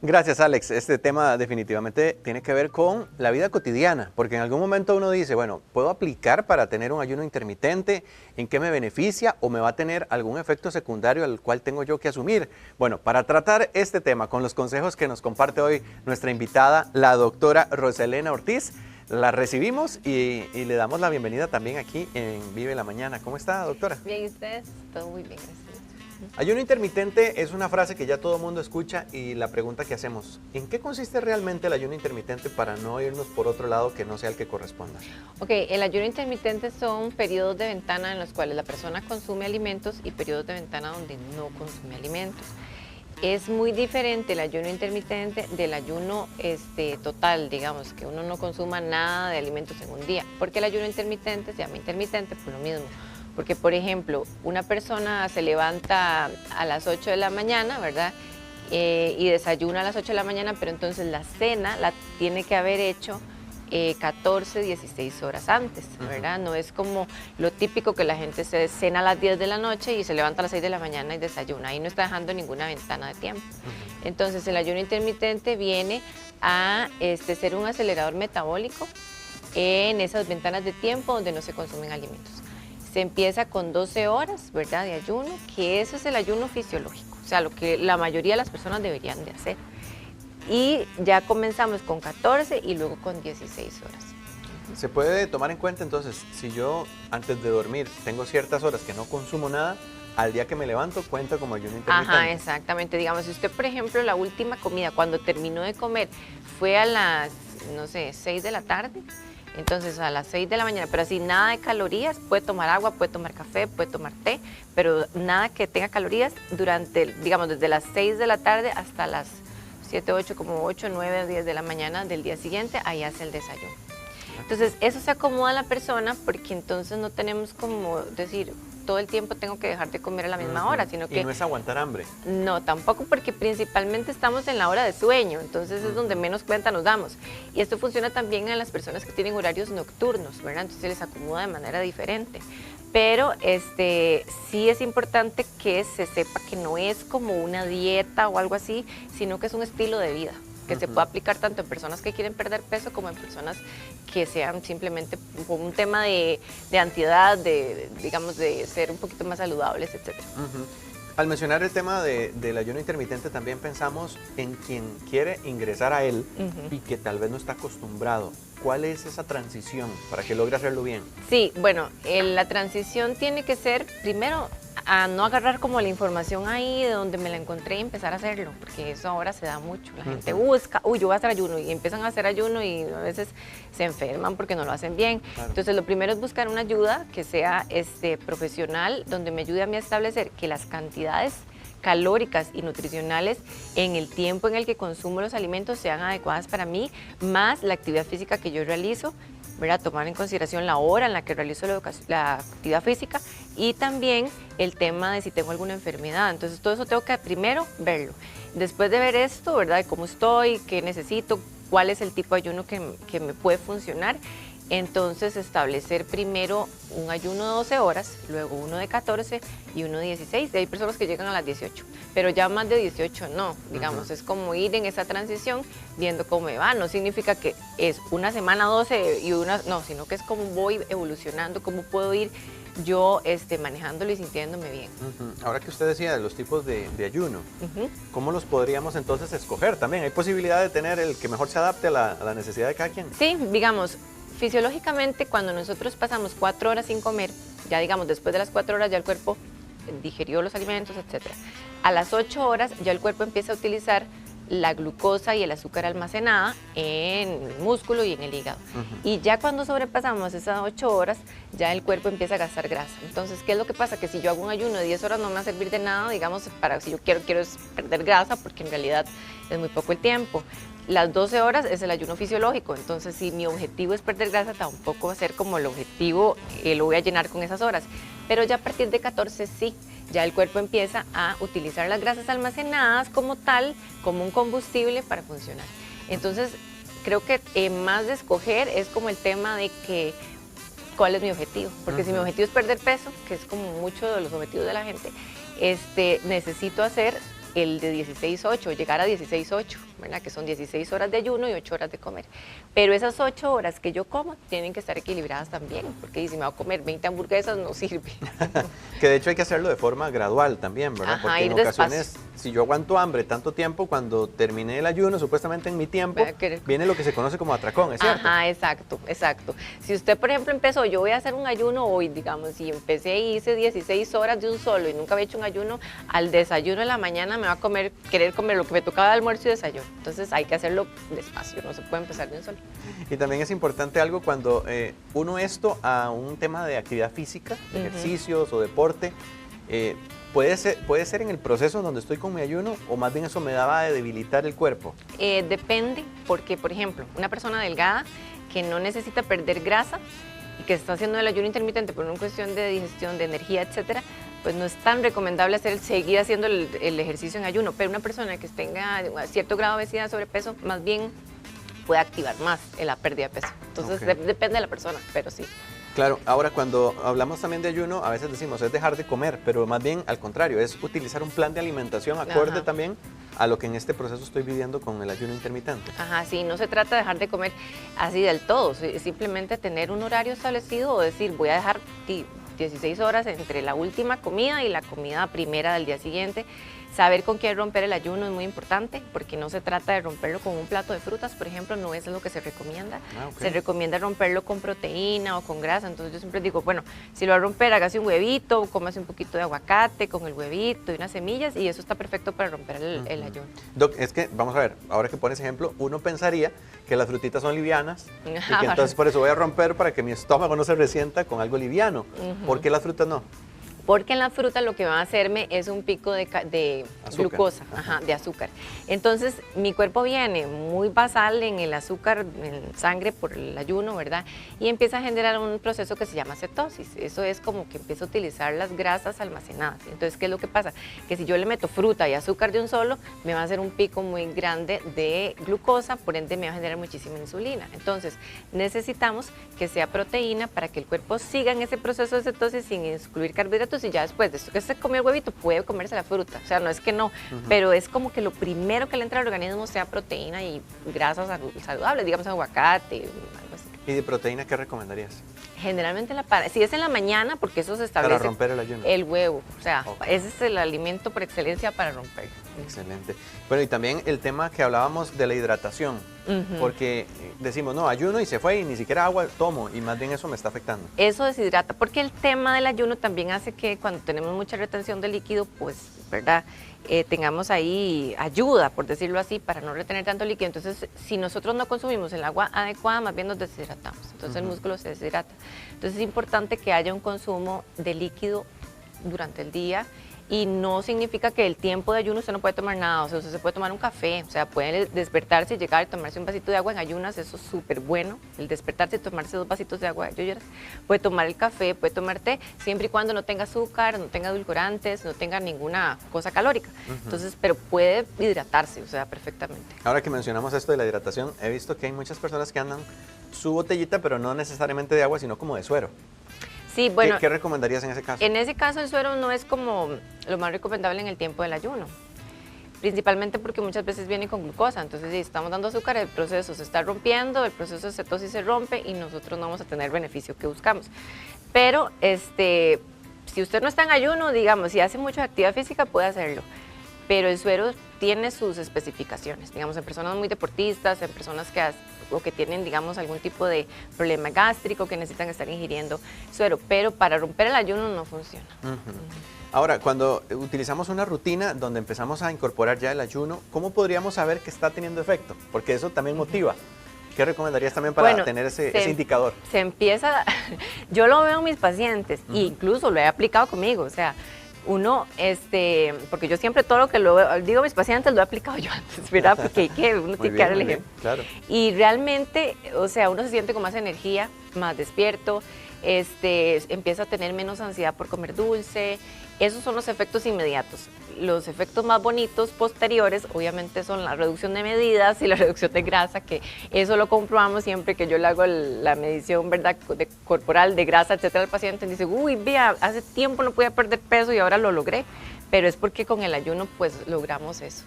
Gracias, Alex. Este tema definitivamente tiene que ver con la vida cotidiana, porque en algún momento uno dice, bueno, ¿puedo aplicar para tener un ayuno intermitente? ¿En qué me beneficia o me va a tener algún efecto secundario al cual tengo yo que asumir? Bueno, para tratar este tema con los consejos que nos comparte hoy nuestra invitada, la doctora Roselena Ortiz, la recibimos y le damos la bienvenida también aquí en Vive la Mañana. ¿Cómo está, doctora? Bien, ¿y ustedes? Todo muy bien, gracias. Ayuno intermitente es una frase que ya todo el mundo escucha y la pregunta que hacemos, ¿en qué consiste realmente el ayuno intermitente para no irnos por otro lado que no sea el que corresponda? Ok, el ayuno intermitente son periodos de ventana en los cuales la persona consume alimentos y periodos de ventana donde no consume alimentos. Es muy diferente el ayuno intermitente del ayuno total, digamos, que uno no consuma nada de alimentos en un día, porque el ayuno intermitente se llama intermitente por lo mismo. Porque, por ejemplo, una persona se levanta a las 8 de la mañana, ¿verdad? Y desayuna a las 8 de la mañana, pero entonces la cena la tiene que haber hecho 14, 16 horas antes, ¿verdad? No es como lo típico que la gente se cena a las 10 de la noche y se levanta a las 6 de la mañana y desayuna. Ahí no está dejando ninguna ventana de tiempo. Entonces, el ayuno intermitente viene a ser un acelerador metabólico en esas ventanas de tiempo donde no se consumen alimentos. Se empieza con 12 horas, ¿verdad?, de ayuno, que eso es el ayuno fisiológico, o sea, lo que la mayoría de las personas deberían de hacer. Y ya comenzamos con 14 y luego con 16 horas. Se puede tomar en cuenta entonces, si yo antes de dormir tengo ciertas horas que no consumo nada, al día que me levanto cuenta como ayuno intermitente. Ajá, exactamente. Digamos, si usted, por ejemplo, la última comida, cuando terminó de comer, fue a las, no sé, 6 de la tarde, entonces a las 6 de la mañana, pero así nada de calorías, puede tomar agua, puede tomar café, puede tomar té, pero nada que tenga calorías durante, digamos, desde las 6 de la tarde hasta las 7, 8, como 8, 9, 10 de la mañana del día siguiente, ahí hace el desayuno. Entonces eso se acomoda a la persona porque entonces no tenemos como decir, todo el tiempo tengo que dejar de comer a la misma hora, sino que... Y no es aguantar hambre. No, tampoco, porque principalmente estamos en la hora de sueño, entonces es donde menos cuenta nos damos. Y esto funciona también en las personas que tienen horarios nocturnos, ¿verdad? Entonces se les acomoda de manera diferente. Pero sí es importante que se sepa que no es como una dieta o algo así, sino que es un estilo de vida que se puede aplicar tanto en personas que quieren perder peso como en personas que sean simplemente por un tema de ansiedad, digamos, de ser un poquito más saludables, etc. Al mencionar el tema del ayuno intermitente, también pensamos en quien quiere ingresar a él y que tal vez no está acostumbrado. ¿Cuál es esa transición para que logre hacerlo bien? Sí, bueno, la transición tiene que ser, primero, a no agarrar como la información ahí de donde me la encontré y empezar a hacerlo, porque eso ahora se da mucho. La gente busca, uy, yo voy a hacer ayuno, y empiezan a hacer ayuno y a veces se enferman porque no lo hacen bien. Claro. Entonces, lo primero es buscar una ayuda que sea profesional, donde me ayude a mí a establecer que las cantidades calóricas y nutricionales en el tiempo en el que consumo los alimentos sean adecuadas para mí, más la actividad física que yo realizo, ¿verdad? Tomar en consideración la hora en la que realizo la actividad física y también el tema de si tengo alguna enfermedad. Entonces, todo eso tengo que primero verlo. Después de ver esto, ¿verdad?, de cómo estoy, qué necesito, cuál es el tipo de ayuno que me puede funcionar, entonces establecer primero un ayuno de 12 horas, luego uno de 14 y uno de 16. Hay personas que llegan a las 18, pero ya más de 18 no, digamos, es como ir en esa transición viendo cómo me va. No significa que es una semana 12 y una, no, sino que es como voy evolucionando, cómo puedo ir yo manejándolo y sintiéndome bien. Ahora que usted decía de los tipos de ayuno, ¿cómo los podríamos entonces escoger también? ¿Hay posibilidad de tener el que mejor se adapte a la necesidad de cada quien? Sí, digamos, fisiológicamente, cuando nosotros pasamos 4 horas sin comer, ya digamos, después de las 4 horas ya el cuerpo digirió los alimentos, etc. A las 8 horas ya el cuerpo empieza a utilizar la glucosa y el azúcar almacenada en el músculo y en el hígado. Y ya cuando sobrepasamos esas 8 horas, ya el cuerpo empieza a gastar grasa. Entonces, ¿qué es lo que pasa? Que si yo hago un ayuno de 10 horas no me va a servir de nada, digamos, para si yo quiero es perder grasa, porque en realidad es muy poco el tiempo. Las 12 horas es el ayuno fisiológico, entonces si mi objetivo es perder grasa, tampoco va a ser como el objetivo, lo voy a llenar con esas horas. Pero ya a partir de 14 sí, ya el cuerpo empieza a utilizar las grasas almacenadas como tal, como un combustible para funcionar. Entonces, creo que más de escoger es como el tema de que cuál es mi objetivo, porque si mi objetivo es perder peso, que es como muchos de los objetivos de la gente, necesito hacer el de 16-8, llegar a 16-8, ¿verdad? Que son 16 horas de ayuno y 8 horas de comer. Pero esas 8 horas que yo como tienen que estar equilibradas también, porque si me voy a comer 20 hamburguesas no sirve. Que de hecho hay que hacerlo de forma gradual también, ¿verdad? Ajá, porque en ir ocasiones, despacio. si yo aguanto hambre tanto tiempo, cuando terminé el ayuno, supuestamente en mi tiempo, Voy a querer- viene lo que se conoce como atracón, ¿es cierto? Ajá, exacto, exacto. Si usted, por ejemplo, empezó, yo voy a hacer un ayuno hoy, digamos, y empecé y hice 16 horas de un solo y nunca había hecho un ayuno, al desayuno en la mañana me va a querer comer lo que me tocaba de almuerzo y desayuno. Entonces hay que hacerlo despacio, no se puede empezar de un solo. Y también es importante algo cuando uno esto a un tema de actividad física, de ejercicios o deporte, puede ser en el proceso donde estoy con mi ayuno o más bien eso me daba de debilitar el cuerpo. Depende, porque, por ejemplo, una persona delgada que no necesita perder grasa y que está haciendo el ayuno intermitente por una cuestión de digestión, de energía, etcétera, pues no es tan recomendable seguir haciendo el ejercicio en ayuno. Pero una persona que tenga cierto grado de obesidad, sobrepeso, más bien puede activar más la pérdida de peso. Entonces, depende de la persona, pero sí. Claro, ahora cuando hablamos también de ayuno, a veces decimos es dejar de comer, pero más bien al contrario, es utilizar un plan de alimentación acorde también a lo que en este proceso estoy viviendo con el ayuno intermitente. Ajá, sí, no se trata de dejar de comer así del todo, simplemente tener un horario establecido o decir voy a dejar 16 horas entre la última comida y la comida primera del día siguiente. Saber con qué romper el ayuno es muy importante, porque no se trata de romperlo con un plato de frutas, por ejemplo, no es lo que se recomienda. Se recomienda romperlo con proteína o con grasa. Entonces yo siempre digo, bueno, si lo va a romper, hágase un huevito, cómase un poquito de aguacate con el huevito y unas semillas, y eso está perfecto para romper el ayuno. Doc, es que, vamos a ver, ahora que pones ejemplo, uno pensaría que las frutitas son livianas y que entonces por eso voy a romper para que mi estómago no se resienta con algo liviano. ¿Por qué las frutas no? Porque en la fruta lo que va a hacerme es un pico de glucosa, de azúcar. Entonces, mi cuerpo viene muy basal en el azúcar, en sangre por el ayuno, ¿verdad? Y empieza a generar un proceso que se llama cetosis. Eso es como que empieza a utilizar las grasas almacenadas. Entonces, ¿qué es lo que pasa? Que si yo le meto fruta y azúcar de un solo, me va a hacer un pico muy grande de glucosa, por ende me va a generar muchísima insulina. Entonces, necesitamos que sea proteína para que el cuerpo siga en ese proceso de cetosis sin excluir carbohidratos, y ya después de esto que se comió el huevito puede comerse la fruta, o sea, no es que no, pero es como que lo primero que le entra al organismo sea proteína y grasas saludables, digamos aguacate, algo así. ¿Y de proteína qué recomendarías? Generalmente si es en la mañana, porque eso se establece. Para romper el ayuno. El huevo, o sea, ese es el alimento por excelencia para romper. Excelente. Bueno, y también el tema que hablábamos de la hidratación, porque decimos, no, ayuno y se fue y ni siquiera agua tomo, y más bien eso me está afectando. Eso deshidrata, porque el tema del ayuno también hace que cuando tenemos mucha retención de líquido, pues, ¿verdad? Tengamos ahí ayuda, por decirlo así, para no retener tanto líquido. Entonces, si nosotros no consumimos el agua adecuada, más bien nos deshidratamos. Entonces, el músculo se deshidrata. Entonces, es importante que haya un consumo de líquido durante el día, y no significa que el tiempo de ayuno usted no puede tomar nada, o sea, usted se puede tomar un café, o sea, puede despertarse y llegar y tomarse un vasito de agua en ayunas, eso es súper bueno, el despertarse y tomarse 2 vasitos de agua, puede tomar el café, puede tomar té, siempre y cuando no tenga azúcar, no tenga edulcorantes, no tenga ninguna cosa calórica, entonces, pero puede hidratarse, o sea, perfectamente. Ahora que mencionamos esto de la hidratación, he visto que hay muchas personas que andan su botellita, pero no necesariamente de agua, sino como de suero. Sí, bueno, ¿Qué recomendarías en ese caso? En ese caso el suero no es como lo más recomendable en el tiempo del ayuno, principalmente porque muchas veces viene con glucosa, entonces si estamos dando azúcar, el proceso se está rompiendo, el proceso de cetosis se rompe y nosotros no vamos a tener el beneficio que buscamos. Pero si usted no está en ayuno, digamos, si hace mucha actividad física puede hacerlo, pero el suero tiene sus especificaciones, digamos, en personas muy deportistas, en personas que tienen, digamos, algún tipo de problema gástrico, que necesitan estar ingiriendo suero, pero para romper el ayuno no funciona. Ahora, cuando utilizamos una rutina donde empezamos a incorporar ya el ayuno, ¿cómo podríamos saber que está teniendo efecto? Porque eso también motiva. ¿Qué recomendarías también para tener ese indicador? Se empieza, yo lo veo en mis pacientes, e incluso lo he aplicado conmigo, o sea, uno, porque yo siempre todo lo que digo a mis pacientes lo he aplicado yo antes, ¿verdad? Porque uno tiene que dar el ejemplo. Claro. Y realmente, o sea, uno se siente con más energía, más despierto, empieza a tener menos ansiedad por comer dulce. Esos son los efectos inmediatos. Los efectos más bonitos posteriores, obviamente, son la reducción de medidas y la reducción de grasa, que eso lo comprobamos siempre que yo le hago la medición, ¿verdad?, corporal de grasa, etcétera, al paciente dice, uy, vea, hace tiempo no podía perder peso y ahora lo logré. pero es porque con el ayuno pues logramos eso.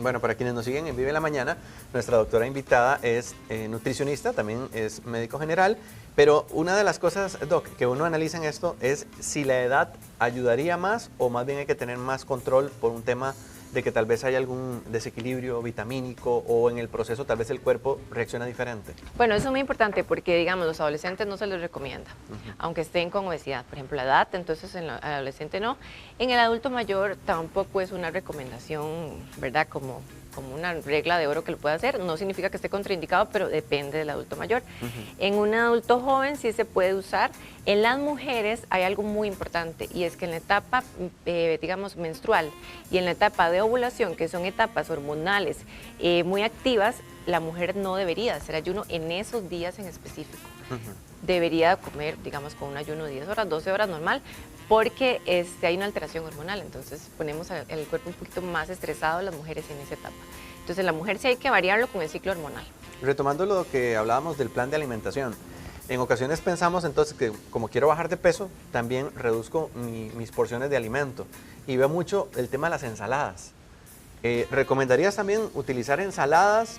Bueno, para quienes nos siguen en Vive la Mañana, nuestra doctora invitada es nutricionista, también es médico general, pero una de las cosas, Doc, que uno analiza en esto es si la edad ayudaría más o más bien hay que tener más control por un tema de que tal vez hay algún desequilibrio vitamínico o en el proceso tal vez el cuerpo reacciona diferente. Bueno, eso es muy importante porque, digamos, los adolescentes no se les recomienda, aunque estén con obesidad. Por ejemplo, la edad, entonces en el adolescente no. En el adulto mayor tampoco es una recomendación, ¿verdad? Como una regla de oro que lo pueda hacer. No significa que esté contraindicado, pero depende del adulto mayor. En un adulto joven sí se puede usar. En las mujeres hay algo muy importante y es que en la etapa, digamos, menstrual y en la etapa de ovulación, que son etapas hormonales muy activas, la mujer no debería hacer ayuno en esos días en específico. Debería comer, digamos, con un ayuno de 10 horas, 12 horas normal, porque hay una alteración hormonal, entonces ponemos el cuerpo un poquito más estresado las mujeres en esa etapa. Entonces la mujer sí hay que variarlo con el ciclo hormonal. Retomando lo que hablábamos del plan de alimentación, en ocasiones pensamos entonces que como quiero bajar de peso, también reduzco mis porciones de alimento y veo mucho el tema de las ensaladas. ¿Recomendarías también utilizar ensaladas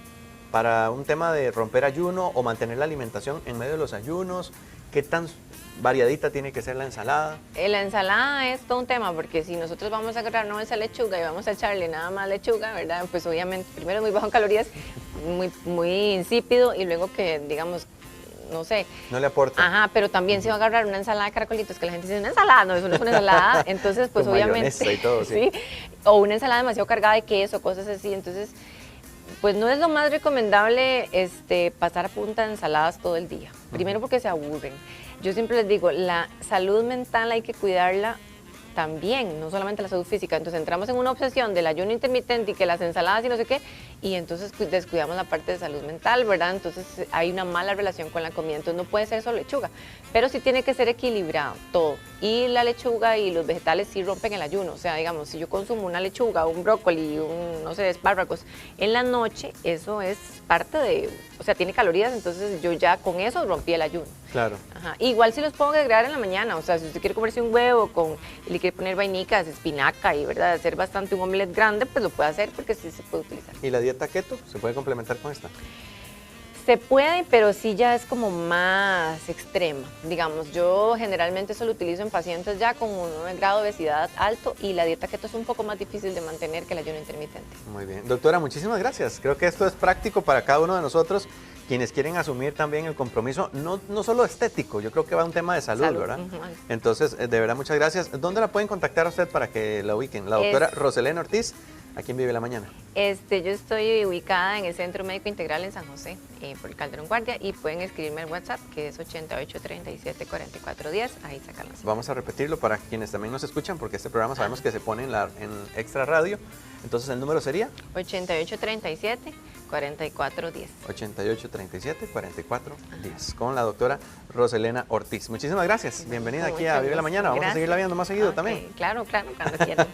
para un tema de romper ayuno o mantener la alimentación en medio de los ayunos? ¿Qué tan variadita tiene que ser la ensalada? La ensalada es todo un tema, porque si nosotros vamos a agarrar una bolsa de lechuga y vamos a echarle nada más lechuga, ¿verdad? Pues obviamente, primero muy bajo en calorías, muy insípido, y luego que, digamos, no sé. No le aporta. Ajá, pero también se va a agarrar una ensalada de caracolitos, que la gente dice, una ensalada, no, eso no es una ensalada, entonces pues con obviamente. Y todo, sí. ¿sí? O una ensalada demasiado cargada de queso, cosas así, entonces pues no es lo más recomendable pasar a punta de ensaladas todo el día. Primero porque se aburren. Yo siempre les digo, la salud mental hay que cuidarla también, no solamente la salud física. Entonces entramos en una obsesión del ayuno intermitente y que las ensaladas y no sé qué, y entonces descuidamos la parte de salud mental, ¿verdad? Entonces hay una mala relación con la comida. Entonces no puede ser solo lechuga, pero sí tiene que ser equilibrado todo. Y la lechuga y los vegetales sí rompen el ayuno. O sea, digamos, si yo consumo una lechuga, un brócoli, no sé, espárragos, en la noche, eso es parte de, o sea, tiene calorías, entonces yo ya con eso rompí el ayuno. Claro. Ajá. Igual si los puedo agregar en la mañana, o sea, si usted quiere comerse un huevo y le quiere poner vainicas, espinaca y, ¿verdad?, hacer bastante un omelette grande, pues lo puede hacer porque sí se puede utilizar. ¿Y la dieta keto se puede complementar con esta? Se puede, pero sí ya es como más extrema. Digamos, yo generalmente eso lo utilizo en pacientes ya con un grado de obesidad alto y la dieta keto es un poco más difícil de mantener que el ayuno intermitente. Muy bien. Doctora, muchísimas gracias. Creo que esto es práctico para cada uno de nosotros, quienes quieren asumir también el compromiso, no solo estético, yo creo que va a un tema de salud, ¿verdad? Entonces, de verdad, muchas gracias. ¿Dónde la pueden contactar a usted para que la ubiquen? La doctora Roselena Ortiz, aquí en Vive la Mañana. Yo estoy ubicada en el Centro Médico Integral en San José, por el Calderón Guardia, y pueden escribirme al WhatsApp, que es 8837-4410, ahí sacan las. Vamos a repetirlo para quienes también nos escuchan, porque este programa sabemos que se pone en Extra Radio. Entonces, ¿el número sería? 8837-4410. 8837-4410, con la doctora Roselena Ortiz. Muchísimas gracias. Bienvenida aquí a Vive la Mañana. Vamos a seguirla viendo más seguido también. Claro, cuando quieran.